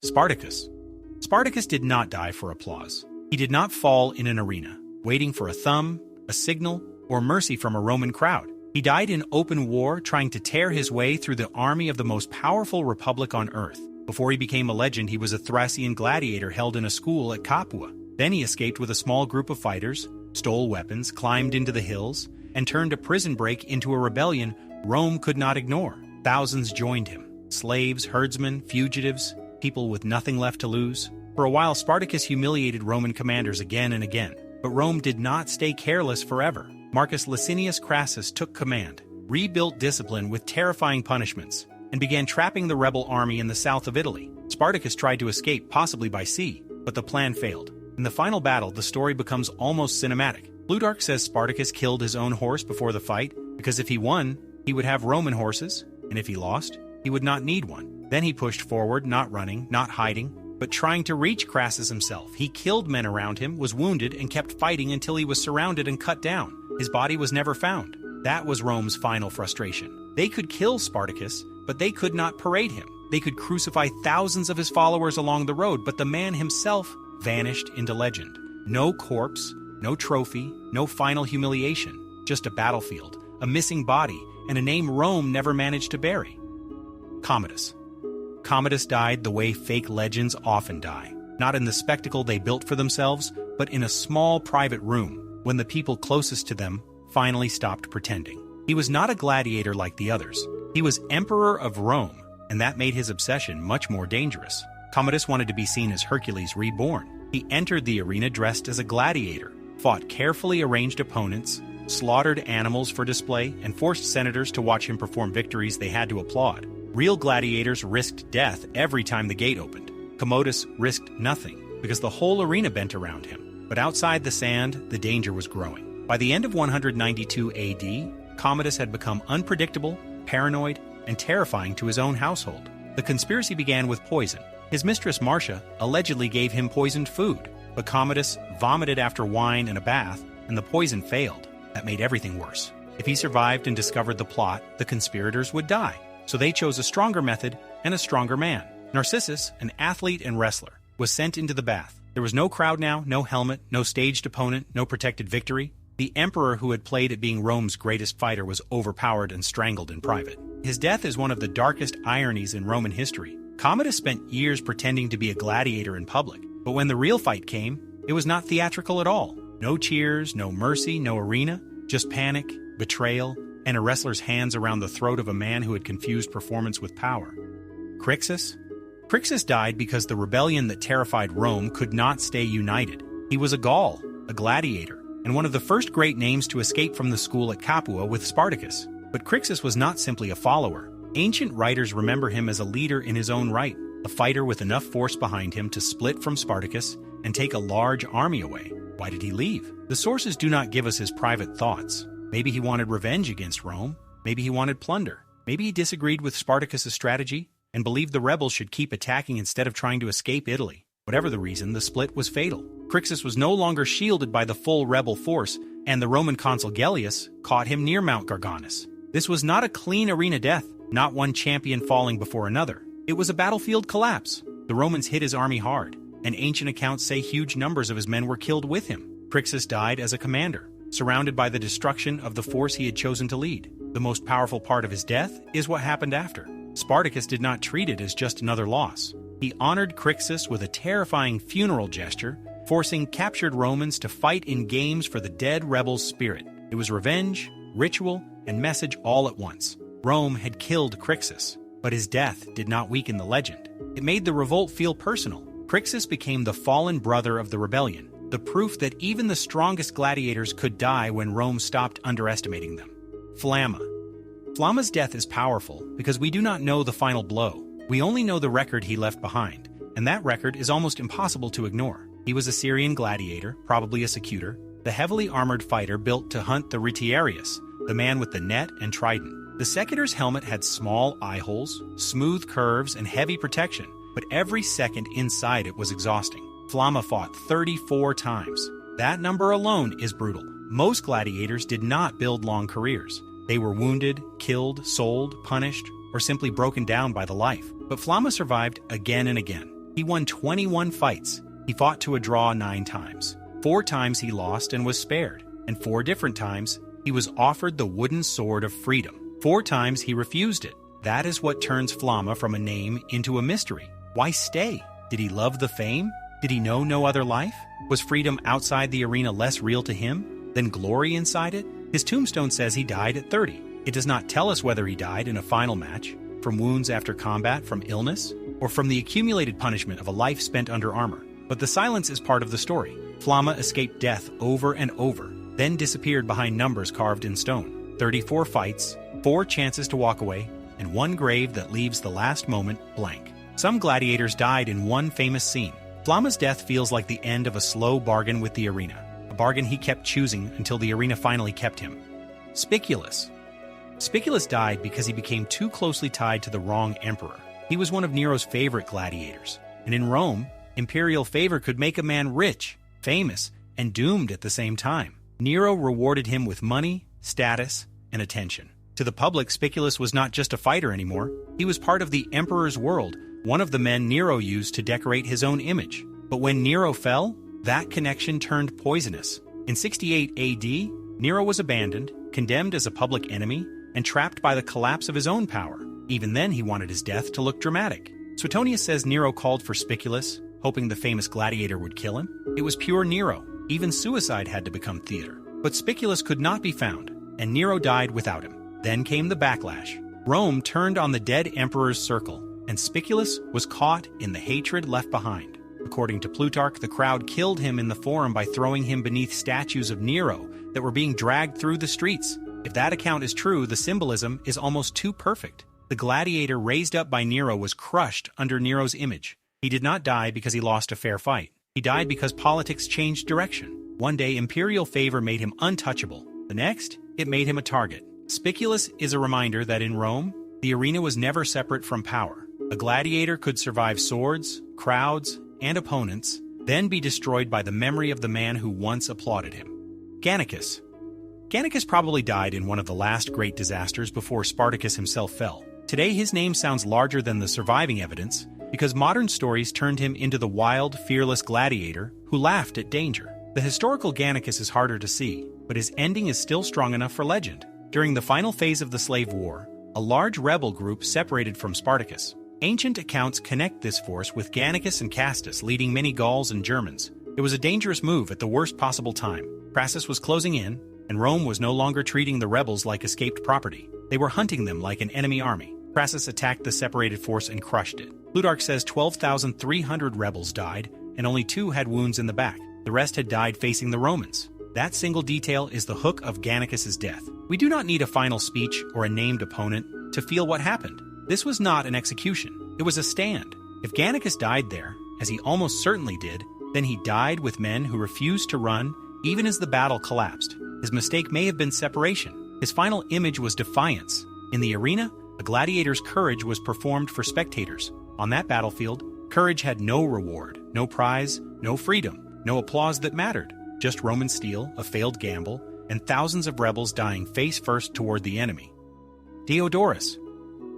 Spartacus. Spartacus did not die for applause. He did not fall in an arena, waiting for a thumb, a signal, or mercy from a Roman crowd. He died in open war, trying to tear his way through the army of the most powerful republic on earth. Before he became a legend, he was a Thracian gladiator held in a school at Capua. Then he escaped with a small group of fighters, stole weapons, climbed into the hills, and turned a prison break into a rebellion Rome could not ignore. Thousands joined him. Slaves, herdsmen, fugitives, people with nothing left to lose. For a while, Spartacus humiliated Roman commanders again and again. But Rome did not stay careless forever. Marcus Licinius Crassus took command, rebuilt discipline with terrifying punishments, and began trapping the rebel army in the south of Italy. Spartacus tried to escape, possibly by sea, but the plan failed. In the final battle, the story becomes almost cinematic. Plutarch says Spartacus killed his own horse before the fight, because if he won, he would have Roman horses, and if he lost, he would not need one. Then he pushed forward, not running, not hiding, but trying to reach Crassus himself. He killed men around him, was wounded, and kept fighting until he was surrounded and cut down. His body was never found. That was Rome's final frustration. They could kill Spartacus, but they could not parade him. They could crucify thousands of his followers along the road, but the man himself vanished into legend. No corpse, no trophy, no final humiliation, just a battlefield, a missing body, and a name Rome never managed to bury. Commodus. Commodus died the way fake legends often die, not in the spectacle they built for themselves, but in a small private room, when the people closest to them finally stopped pretending. He was not a gladiator like the others. He was emperor of Rome, and that made his obsession much more dangerous. Commodus wanted to be seen as Hercules reborn. He entered the arena dressed as a gladiator, fought carefully arranged opponents, slaughtered animals for display, and forced senators to watch him perform victories they had to applaud. Real gladiators risked death every time the gate opened. Commodus risked nothing, because the whole arena bent around him. But outside the sand, the danger was growing. By the end of 192 AD, Commodus had become unpredictable, paranoid, and terrifying to his own household. The conspiracy began with poison. His mistress Marcia allegedly gave him poisoned food, but Commodus vomited after wine and a bath, and the poison failed. That made everything worse. If he survived and discovered the plot, the conspirators would die. So they chose a stronger method and a stronger man. Narcissus, an athlete and wrestler, was sent into the bath. There was no crowd now, no helmet, no staged opponent, no protected victory. The emperor who had played at being Rome's greatest fighter was overpowered and strangled in private. His death is one of the darkest ironies in Roman history. Commodus spent years pretending to be a gladiator in public, but when the real fight came, it was not theatrical at all. No cheers, no mercy, no arena, just panic, betrayal, and a wrestler's hands around the throat of a man who had confused performance with power. Crixus? Crixus died because the rebellion that terrified Rome could not stay united. He was a Gaul, a gladiator, and one of the first great names to escape from the school at Capua with Spartacus. But Crixus was not simply a follower. Ancient writers remember him as a leader in his own right, a fighter with enough force behind him to split from Spartacus and take a large army away. Why did he leave? The sources do not give us his private thoughts. Maybe he wanted revenge against Rome. Maybe he wanted plunder. Maybe he disagreed with Spartacus' strategy and believed the rebels should keep attacking instead of trying to escape Italy. Whatever the reason, the split was fatal. Crixus was no longer shielded by the full rebel force, and the Roman consul Gellius caught him near Mount Garganus. This was not a clean arena death, not one champion falling before another. It was a battlefield collapse. The Romans hit his army hard, and ancient accounts say huge numbers of his men were killed with him. Crixus died as a commander, surrounded by the destruction of the force he had chosen to lead. The most powerful part of his death is what happened after. Spartacus did not treat it as just another loss. He honored Crixus with a terrifying funeral gesture, forcing captured Romans to fight in games for the dead rebels' spirit. It was revenge, ritual, and message all at once. Rome had killed Crixus, but his death did not weaken the legend. It made the revolt feel personal. Crixus became the fallen brother of the rebellion, the proof that even the strongest gladiators could die when Rome stopped underestimating them. Flamma. Flamma's death is powerful because we do not know the final blow. We only know the record he left behind, and that record is almost impossible to ignore. He was a Syrian gladiator, probably a secutor, the heavily armored fighter built to hunt the retiarius, the man with the net and trident. The secutor's helmet had small eye holes, smooth curves, and heavy protection, but every second inside it was exhausting. Flamma fought 34 times. That number alone is brutal. Most gladiators did not build long careers. They were wounded, killed, sold, punished, or simply broken down by the life. But Flamma survived again and again. He won 21 fights. He fought to a draw 9 times. 4 times he lost and was spared, and 4 different times he was offered the wooden sword of freedom. 4 times he refused it. That is what turns Flamma from a name into a mystery. Why stay? Did he love the fame? Did he know no other life? Was freedom outside the arena less real to him than glory inside it? His tombstone says he died at 30. It does not tell us whether he died in a final match, from wounds after combat, from illness, or from the accumulated punishment of a life spent under armor. But the silence is part of the story. Flamma escaped death over and over, then disappeared behind numbers carved in stone. 34 fights, 4 chances to walk away, and 1 grave that leaves the last moment blank. Some gladiators died in one famous scene. Flamma's death feels like the end of a slow bargain with the arena, a bargain he kept choosing until the arena finally kept him. Spiculus. Spiculus died because he became too closely tied to the wrong emperor. He was one of Nero's favorite gladiators, and in Rome, imperial favor could make a man rich, famous, and doomed at the same time. Nero rewarded him with money, status, and attention. To the public, Spiculus was not just a fighter anymore. He was part of the emperor's world, one of the men Nero used to decorate his own image. But when Nero fell, that connection turned poisonous. In 68 AD, Nero was abandoned, condemned as a public enemy, and trapped by the collapse of his own power. Even then, he wanted his death to look dramatic. Suetonius says Nero called for Spiculus, hoping the famous gladiator would kill him. It was pure Nero. Even suicide had to become theater. But Spiculus could not be found, and Nero died without him. Then came the backlash. Rome turned on the dead emperor's circle, and Spiculus was caught in the hatred left behind. According to Plutarch, the crowd killed him in the Forum by throwing him beneath statues of Nero that were being dragged through the streets. If that account is true, the symbolism is almost too perfect. The gladiator raised up by Nero was crushed under Nero's image. He did not die because he lost a fair fight. He died because politics changed direction. One day, imperial favor made him untouchable. The next, it made him a target. Spiculus is a reminder that in Rome, the arena was never separate from power. A gladiator could survive swords, crowds, and opponents, then be destroyed by the memory of the man who once applauded him. Gannicus. Gannicus probably died in one of the last great disasters before Spartacus himself fell. Today his name sounds larger than the surviving evidence because modern stories turned him into the wild, fearless gladiator who laughed at danger. The historical Gannicus is harder to see, but his ending is still strong enough for legend. During the final phase of the Slave War, a large rebel group separated from Spartacus. Ancient accounts connect this force with Gannicus and Castus leading many Gauls and Germans. It was a dangerous move at the worst possible time. Crassus was closing in, and Rome was no longer treating the rebels like escaped property. They were hunting them like an enemy army. Crassus attacked the separated force and crushed it. Plutarch says 12,300 rebels died, and only 2 had wounds in the back. The rest had died facing the Romans. That single detail is the hook of Gannicus's death. We do not need a final speech or a named opponent to feel what happened. This was not an execution. It was a stand. If Gannicus died there, as he almost certainly did, then he died with men who refused to run even as the battle collapsed. His mistake may have been separation. His final image was defiance. In the arena, a gladiator's courage was performed for spectators. On that battlefield, courage had no reward, no prize, no freedom, no applause that mattered. Just Roman steel, a failed gamble, and thousands of rebels dying face first toward the enemy. Diodorus.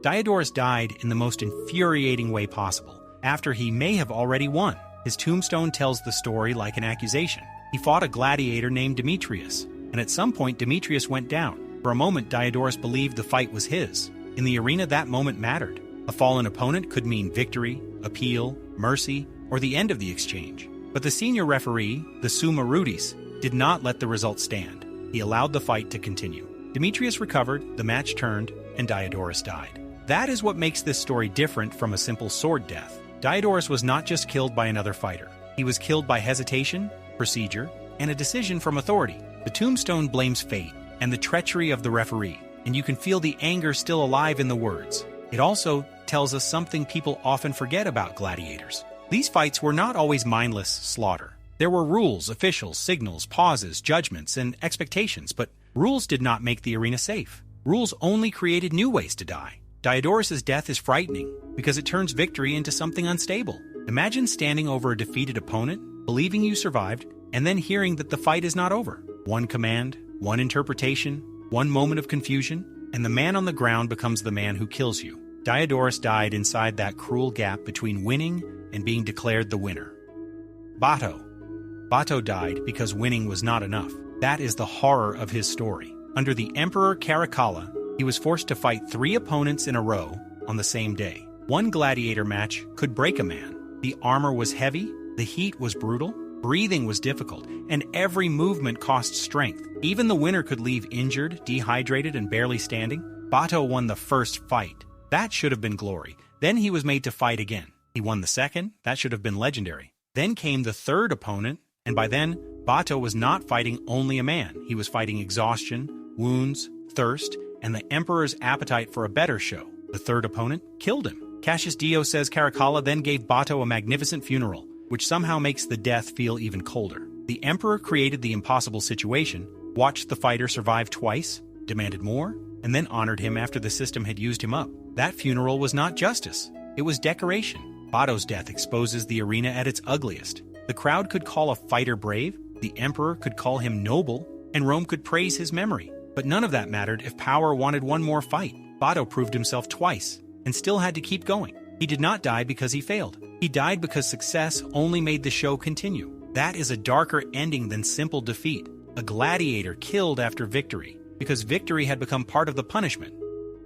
Diodorus died in the most infuriating way possible, after he may have already won. His tombstone tells the story like an accusation. He fought a gladiator named Demetrius, and at some point Demetrius went down. For a moment, Diodorus believed the fight was his. In the arena, that moment mattered. A fallen opponent could mean victory, appeal, mercy, or the end of the exchange. But the senior referee, the Summa Rudis, did not let the result stand. He allowed the fight to continue. Demetrius recovered, the match turned, and Diodorus died. That is what makes this story different from a simple sword death. Diodorus was not just killed by another fighter. He was killed by hesitation, procedure, and a decision from authority. The tombstone blames fate and the treachery of the referee, and you can feel the anger still alive in the words. It also tells us something people often forget about gladiators. These fights were not always mindless slaughter. There were rules, officials, signals, pauses, judgments, and expectations, but rules did not make the arena safe. Rules only created new ways to die. Diodorus' death is frightening because it turns victory into something unstable. Imagine standing over a defeated opponent, believing you survived, and then hearing that the fight is not over. One command, one interpretation, one moment of confusion, and the man on the ground becomes the man who kills you. Diodorus died inside that cruel gap between winning and being declared the winner. Bato. Bato died because winning was not enough. That is the horror of his story. Under the Emperor Caracalla, he was forced to fight 3 opponents in a row on the same day. One gladiator match could break a man. The armor was heavy, the heat was brutal, breathing was difficult, and every movement cost strength. Even the winner could leave injured, dehydrated, and barely standing. Bato won the first fight. That should have been glory. Then he was made to fight again. He won the second. That should have been legendary. Then came the third opponent, and by then, Bato was not fighting only a man. He was fighting exhaustion, wounds, thirst, and the emperor's appetite for a better show. The third opponent killed him. Cassius Dio says Caracalla then gave Bato a magnificent funeral, which somehow makes the death feel even colder. The emperor created the impossible situation, watched the fighter survive twice, demanded more, and then honored him after the system had used him up. That funeral was not justice. It was decoration. Bato's death exposes the arena at its ugliest. The crowd could call a fighter brave, the emperor could call him noble, and Rome could praise his memory. But none of that mattered if power wanted one more fight. Bato proved himself twice, and still had to keep going. He did not die because he failed. He died because success only made the show continue. That is a darker ending than simple defeat. A gladiator killed after victory, because victory had become part of the punishment.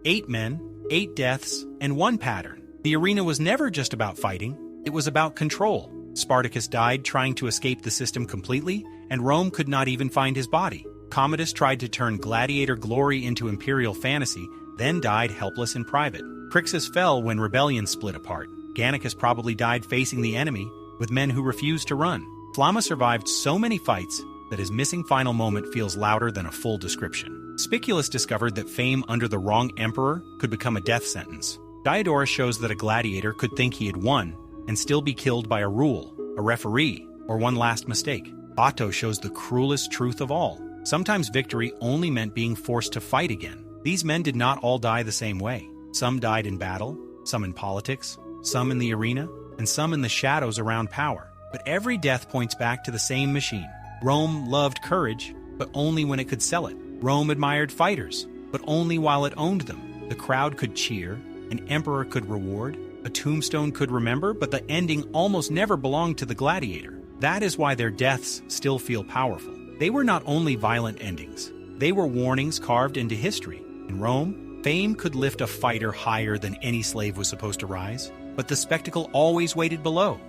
8 men, 8 deaths, and 1 pattern. The arena was never just about fighting. It was about control. Spartacus died trying to escape the system completely, and Rome could not even find his body. Commodus tried to turn gladiator glory into imperial fantasy, then died helpless in private. Crixus fell when rebellion split apart. Gannicus probably died facing the enemy, with men who refused to run. Flamma survived so many fights that his missing final moment feels louder than a full description. Spiculus discovered that fame under the wrong emperor could become a death sentence. Diodorus shows that a gladiator could think he had won and still be killed by a rule, a referee, or one last mistake. Bato shows the cruelest truth of all. Sometimes victory only meant being forced to fight again. These men did not all die the same way. Some died in battle, some in politics, some in the arena, and some in the shadows around power. But every death points back to the same machine. Rome loved courage, but only when it could sell it. Rome admired fighters, but only while it owned them. The crowd could cheer, an emperor could reward, a tombstone could remember, but the ending almost never belonged to the gladiator. That is why their deaths still feel powerful. They were not only violent endings. They were warnings carved into history. In Rome, fame could lift a fighter higher than any slave was supposed to rise, but the spectacle always waited below.